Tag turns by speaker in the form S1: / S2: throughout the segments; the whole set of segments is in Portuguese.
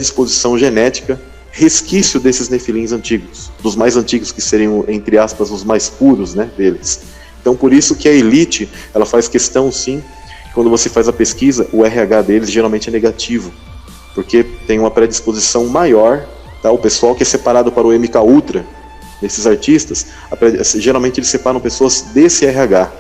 S1: disposição genética, resquício desses nefilins antigos, dos mais antigos, que seriam, entre aspas, os mais puros, né, deles. Então, por isso que a elite, ela faz questão, sim, quando você faz a pesquisa, o RH deles geralmente é negativo, porque tem uma predisposição maior, tá? O pessoal que é separado para o MK Ultra, desses artistas, geralmente eles separam pessoas desse RH.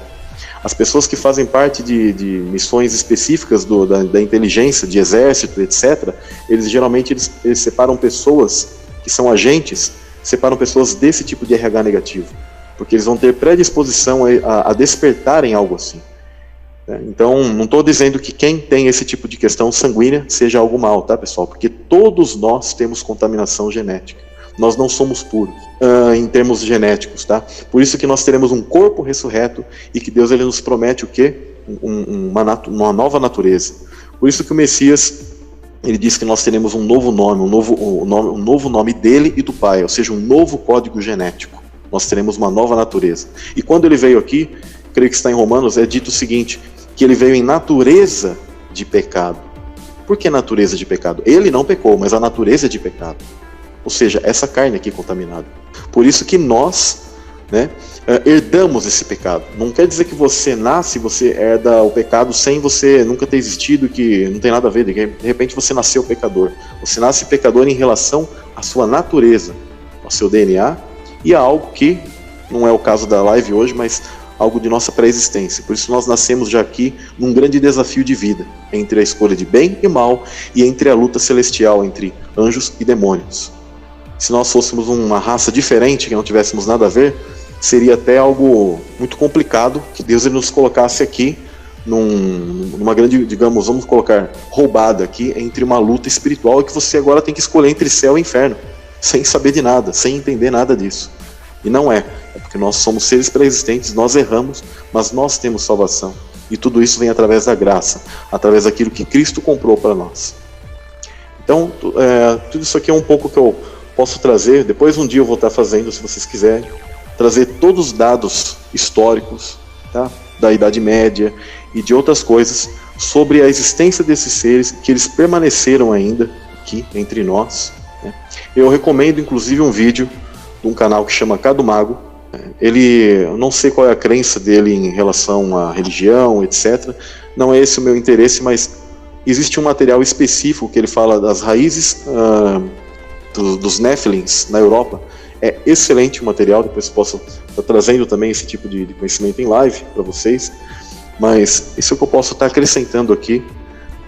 S1: As pessoas que fazem parte de missões específicas da inteligência, de exército, etc., geralmente eles separam pessoas que são agentes, separam pessoas desse tipo de RH negativo, porque eles vão ter predisposição a despertarem algo assim. Então, não estou dizendo que quem tem esse tipo de questão sanguínea seja algo mal, tá, pessoal? Porque todos nós temos contaminação genética. Nós não somos puros em termos genéticos, tá? Por isso que nós teremos um corpo ressurreto e que Deus ele nos promete o quê? Uma nova natureza. Por isso que o Messias ele diz que nós teremos um novo nome, um novo nome dele e do Pai, ou seja, um novo código genético. Nós teremos uma nova natureza. E quando ele veio aqui, creio que está em Romanos, é dito o seguinte, que ele veio em natureza de pecado. Por que natureza de pecado? Ele não pecou, mas a natureza é de pecado. Ou seja, essa carne aqui contaminada. Por isso que nós, né, herdamos esse pecado. Não quer dizer que você nasce, você herda o pecado sem você nunca ter existido, que não tem nada a ver, de repente você nasceu pecador. Você nasce pecador em relação à sua natureza, ao seu DNA, e a algo que, não é o caso da live hoje, mas algo de nossa pré-existência. Por isso nós nascemos já aqui num grande desafio de vida, entre a escolha de bem e mal, e entre a luta celestial entre anjos e demônios. Se nós fôssemos uma raça diferente, que não tivéssemos nada a ver, seria até algo muito complicado que Deus ele nos colocasse aqui numa grande, digamos, vamos colocar, roubada aqui entre uma luta espiritual, e que você agora tem que escolher entre céu e inferno, sem saber de nada, sem entender nada disso. E não é porque nós somos seres pré-existentes, nós erramos, mas nós temos salvação. E tudo isso vem através da graça, através daquilo que Cristo comprou para nós. Então, tudo isso aqui é um pouco que eu posso trazer. Depois um dia eu vou estar fazendo, se vocês quiserem, trazer todos os dados históricos, tá? Da Idade Média e de outras coisas, sobre a existência desses seres, que eles permaneceram ainda aqui entre nós, né? Eu recomendo inclusive um vídeo de um canal que chama Cadu Mago. Eu não sei qual é a crença dele em relação à religião, etc. Não é esse o meu interesse, mas existe um material específico que ele fala das raízes dos Nephilims na Europa. É excelente o material, depois posso estar trazendo também esse tipo de conhecimento em live para vocês, mas isso é o que eu posso estar acrescentando aqui,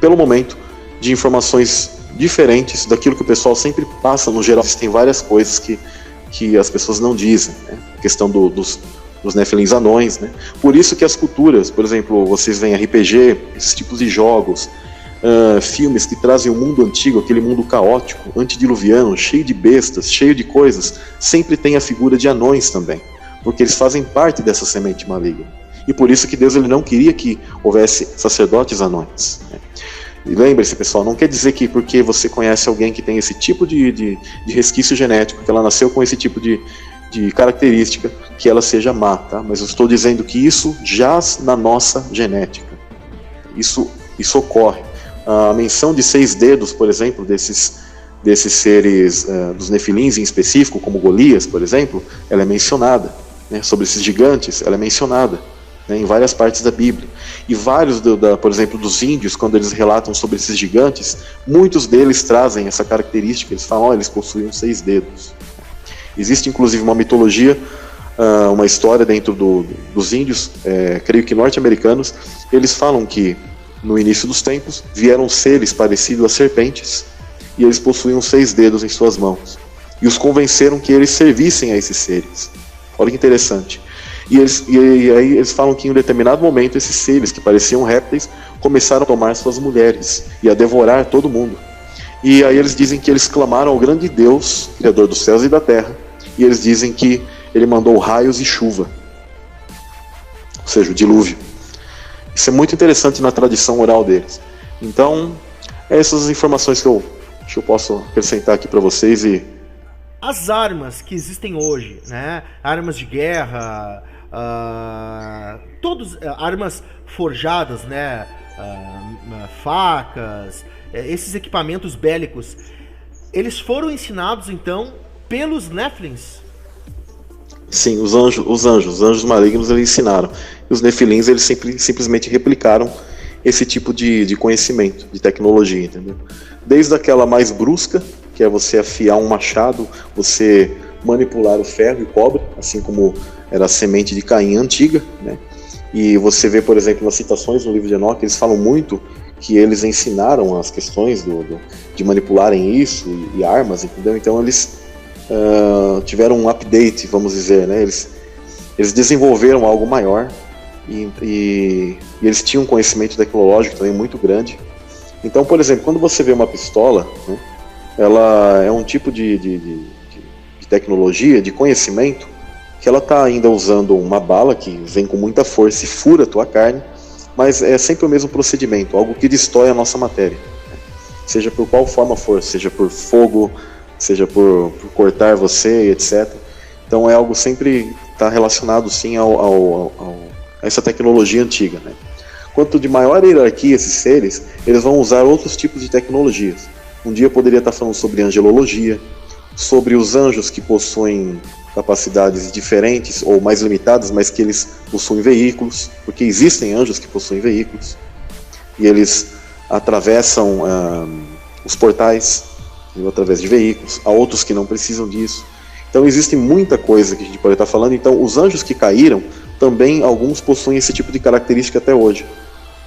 S1: pelo momento, de informações diferentes daquilo que o pessoal sempre passa no geral. Existem várias coisas que as pessoas não dizem, né? A questão dos Nephilims anões, né? Por isso que as culturas, por exemplo, vocês veem RPG, esses tipos de jogos, filmes que trazem o mundo antigo, aquele mundo caótico, antediluviano, cheio de bestas, cheio de coisas, sempre tem a figura de anões também, porque eles fazem parte dessa semente maligna. E por isso que Deus ele não queria que houvesse sacerdotes anões, né? E lembre-se, pessoal, não quer dizer que porque você conhece alguém que tem esse tipo de resquício genético, que ela nasceu com esse tipo de característica, que ela seja má, tá? Mas eu estou dizendo que isso jaz na nossa genética. Isso ocorre. A menção de 6 dedos, por exemplo, desses seres, dos nefilins em específico, como Golias, por exemplo, ela é mencionada, né? Sobre esses gigantes, ela é mencionada, né, em várias partes da Bíblia. E vários, por exemplo, dos índios, quando eles relatam sobre esses gigantes, muitos deles trazem essa característica, eles falam, eles possuíam 6 dedos. Existe inclusive uma mitologia, uma história dentro dos índios, creio que norte-americanos, eles falam que no início dos tempos vieram seres parecidos a serpentes, e eles possuíam 6 dedos em suas mãos, e os convenceram que eles servissem a esses seres. Olha que interessante. E aí eles falam que em um determinado momento esses seres que pareciam répteis começaram a tomar suas mulheres e a devorar todo mundo. E aí eles dizem que eles clamaram ao grande Deus, Criador dos céus e da terra, e eles dizem que ele mandou raios e chuva, ou seja, o dilúvio. Isso é muito interessante na tradição oral deles. Então, essas informações que eu posso acrescentar aqui para vocês. E
S2: as armas que existem hoje, né? Armas de guerra, armas forjadas, né? Facas, esses equipamentos bélicos, eles foram ensinados, então, pelos Nephilims?
S1: Sim, os anjos malignos eles ensinaram. E os Nefilins eles simplesmente replicaram esse tipo de conhecimento, de tecnologia, entendeu? Desde aquela mais brusca, que é você afiar um machado, você manipular o ferro e o cobre, assim como era a semente de Caim antiga, né? E você vê, por exemplo, nas citações no livro de Enoque, eles falam muito que eles ensinaram as questões de manipularem isso e armas, entendeu? Então eles tiveram um update, vamos dizer, né? Eles desenvolveram algo maior e eles tinham um conhecimento tecnológico também muito grande. Então, por exemplo, quando você vê uma pistola, né, ela é um tipo de tecnologia, de conhecimento, que ela está ainda usando uma bala que vem com muita força e fura a tua carne, mas é sempre o mesmo procedimento, algo que destrói a nossa matéria, né? Seja por qual forma for, seja por fogo, seja por cortar você, etc. Então é algo sempre está relacionado sim a essa tecnologia antiga, né? Quanto de maior hierarquia esses seres, eles vão usar outros tipos de tecnologias. Um dia eu poderia estar falando sobre angelologia, sobre os anjos que possuem capacidades diferentes ou mais limitadas, mas que eles possuem veículos, porque existem anjos que possuem veículos, e eles atravessam os portais através de veículos, há outros que não precisam disso. Então existe muita coisa que a gente pode estar falando. Então os anjos que caíram, também alguns possuem esse tipo de característica até hoje.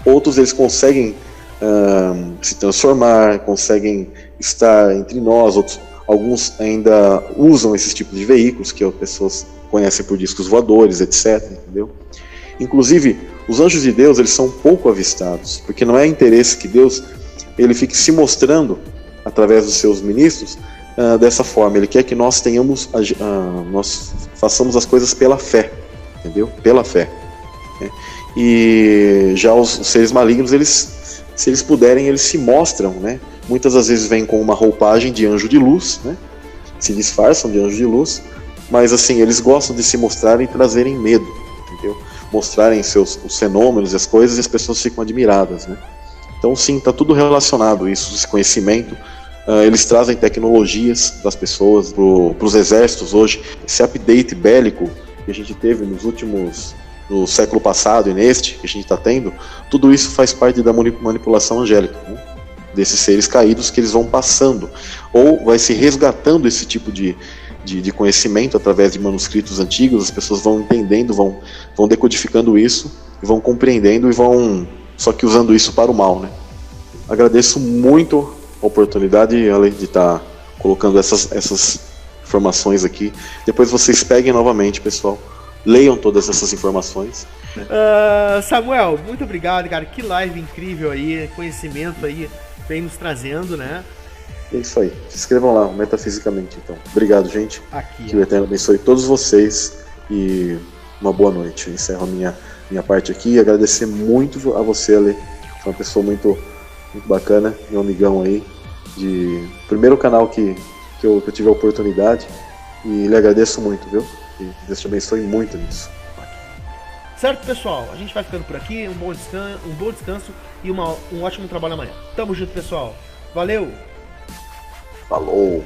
S1: Outros eles conseguem se transformar, conseguem estar entre nós, alguns ainda usam esses tipos de veículos que as pessoas conhecem por discos voadores, etc. Entendeu? Inclusive, os anjos de Deus eles são pouco avistados, porque não é interesse que Deus ele fique se mostrando através dos seus ministros dessa forma. Ele quer que nós nós façamos as coisas pela fé, entendeu? Pela fé. Né? E já os seres malignos, se eles puderem, eles se mostram, né? Muitas das vezes vêm com uma roupagem de anjo de luz, né? Se disfarçam de anjo de luz, mas assim, eles gostam de se mostrarem e trazerem medo, entendeu? Mostrarem os fenômenos e as coisas, e as pessoas ficam admiradas, né? Então sim, está tudo relacionado isso, esse conhecimento. Eles trazem tecnologias para as pessoas, para os exércitos hoje. Esse update bélico que a gente teve no século passado e neste que a gente está tendo, tudo isso faz parte da manipulação angélica, né? Desses seres caídos que eles vão passando, ou vai se resgatando esse tipo de conhecimento através de manuscritos antigos. As pessoas vão entendendo, vão decodificando isso, e vão compreendendo, só que usando isso para o mal, né? Agradeço muito a oportunidade, além de estar colocando essas informações aqui. Depois vocês peguem novamente, pessoal, leiam todas essas informações.
S2: Samuel, muito obrigado, cara. Que live incrível aí, conhecimento aí, vem nos trazendo, né?
S1: É isso aí. Se inscrevam lá, Metafisicamente, então. Obrigado, gente.
S2: Aqui,
S1: que o Eterno abençoe todos vocês e uma boa noite. Eu encerro a minha parte aqui e agradecer muito a você, Ale. Foi uma pessoa muito, muito bacana, meu amigão aí, primeiro canal que eu tive a oportunidade, e lhe agradeço muito, viu? E Deus te abençoe muito nisso.
S2: Certo, pessoal? A gente vai ficando por aqui. Um bom descanso e um ótimo trabalho amanhã. Tamo junto, pessoal. Valeu!
S1: Falou!